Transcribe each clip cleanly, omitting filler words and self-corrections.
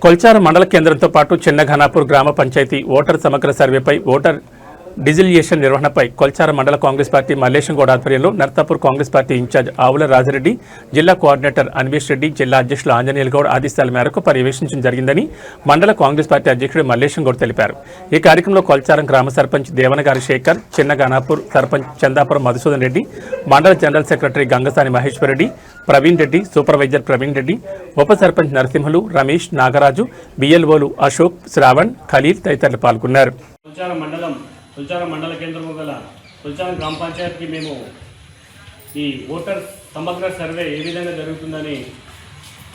కొల్చారం మండల కేంద్రంతో పాటు చిన్నఘనాపూర్ గ్రామ పంచాయతీ ఓటర్ సమగ్ర సర్వేపై ఓటర్ డిజిలియేషన్ నిర్వహణపై కొల్చారం మండల కాంగ్రెస్ పార్టీ మల్లేశంగౌడ్ ఆధ్వర్యంలో నర్తాపూర్ కాంగ్రెస్ పార్టీ ఇన్ఛార్జ్ ఆవుల రాజిరెడ్డి, జిల్లా కోఆర్డినేటర్ అన్వేష్ రెడ్డి, జిల్లా అధ్యక్షులు ఆంజనేయులు గౌడ్ ఆదేశాల మేరకు పర్యవేక్షించడం జరిగిందని మండల కాంగ్రెస్ పార్టీ అధ్యక్షుడు మల్లేశంగౌడ్ తెలిపారు. ఈ కార్యక్రమంలో కొల్చారం గ్రామ సర్పంచ్ దేవనగారి శేఖర్, చిన్నఘనాపూర్ సర్పంచ్ చందాపురం మధుసూదన్ రెడ్డి, మండల general secretary Gangasani Maheshwar Reddy, Praveen Reddy, supervisor Praveen Reddy, ఉప సర్పంచ్ నరసింహులు, రమేష్, నాగరాజు, బిఎల్ఓలు అశోక్, శ్రావణ్, ఖలీల్ తదితరులు పాల్గొన్నారు. కొల్చారం మండల కేంద్రము గల కొల్చారం గ్రామ పంచాయతీకి మేము ఈ ఓటర్ సమగ్ర సర్వే ఏ విధంగా జరుగుతుందని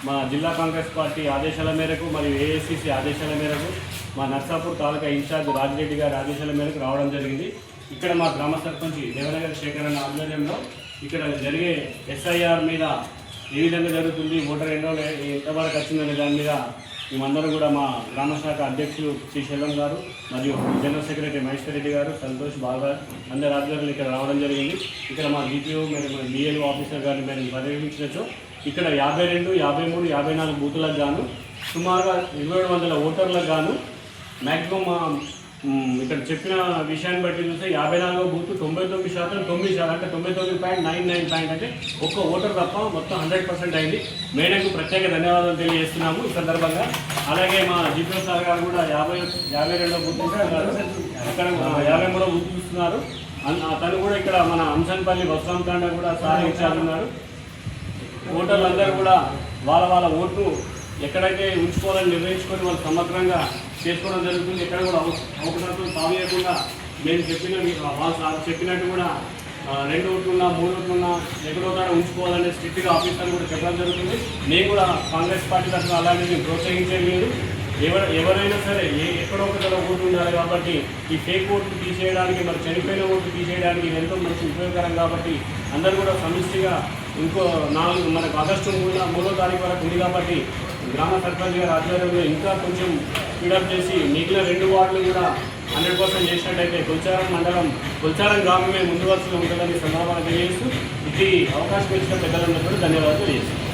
మా జిల్లా కాంగ్రెస్ పార్టీ ఆదేశాల మేరకు మరియు ఏఐసిసి ఆదేశాల మేరకు మా నర్సాపూర్ తాలూకా ఇన్ఛార్జ్ రాజిరెడ్డి గారి ఆదేశాల మేరకు రావడం జరిగింది. ఇక్కడ మా గ్రామ సర్పంచ్ దేవనగర్ శేఖర్ అన్న ఆధ్వర్యంలో ఇక్కడ జరిగే ఎస్ఐఆర్ మీద ఏ విధంగా జరుగుతుంది, ఓటర్ ఎన్రోల్ ఎంతవరకు వచ్చిందనే దాని మీద మేమందరం కూడా మా గ్రామ శాఖ అధ్యక్షులు శ్రీశైలం గారు మరియు జనరల్ సెక్రటరీ మహేశ్వర్ రెడ్డి గారు, సంతోష్ బాగా అందరి ఆధ్వర్యంలో ఇక్కడ రావడం జరిగింది. ఇక్కడ మా డిపిఓ మరియు బిఎల్ఓ ఆఫీసర్ గారిని మేము పర్యవేక్షించవచ్చు. ఇక్కడ 52, 53, 54 బూతులకు గాను సుమారుగా 2700 ఓటర్లకు గాను మ్యాక్సిమం ఇక్కడ చెప్పిన విషయాన్ని బట్టి చూస్తే 54వ బూత్ 99% 9% అంటే 99.99 అంటే ఒక్క ఓటర్ తప్ప మొత్తం 100% అయింది. మేడంకు ప్రత్యేక ధన్యవాదాలు తెలియజేస్తున్నాము ఈ సందర్భంగా. అలాగే మా జిపిఓ సార్ గారు కూడా 52వ బూత్ అక్కడ 53వ బూత్ చూస్తున్నారు. తను కూడా ఇక్కడ మన అంశన్పల్లి బస్వాంతాండ కూడా సార్ ఇన్ఛార్జ్ ఉన్నారు. ఓటర్లందరూ కూడా వాళ్ళ ఓటు ఎక్కడైతే ఉంచుకోవాలని నిర్ణయించుకొని వాళ్ళు సమగ్రంగా చేసుకోవడం జరుగుతుంది. ఎక్కడ కూడా అవకాశాలు తావేయకుండా మేము చెప్పినట్టు కూడా 2 ఓట్లున్నా 3 ఓట్లున్నా ఎక్కడో కాడ ఉంచుకోవాలనే స్ట్రిక్ట్గా ఆఫీసర్లు కూడా చెప్పడం జరుగుతుంది. నేను కూడా కాంగ్రెస్ పార్టీ తరఫున అలాంటివి ప్రోత్సహించేది లేదు. ఎవరైనా సరే ఎక్కడో ఒకటి ఓటు ఉండాలి కాబట్టి ఈ ఫేక్ ఓట్లు తీసేయడానికి, మరి చనిపోయిన ఓట్లు తీసేయడానికి ఎంతో మంచి ఉపయోగకరం కాబట్టి అందరూ కూడా సమిష్టిగా ఇంకో మనకు ఆగస్టు 3వ తారీఖు వరకు ఉంది కాబట్టి గ్రామ సర్పంచ్ గారి ఆధ్వర్యంలో ఇంకా కొంచెం స్పీడప్ చేసి మిగిలిన 2 వార్డులు కూడా 100% చేసినట్టయితే కొల్చారం గ్రామమే ముందు వరుసలో ఉంటుందని సందర్భంగా తెలియజేస్తూ ఇది అవకాశం ఇచ్చిన పెద్దలందరూ కూడా ధన్యవాదాలు తెలియజేస్తాను.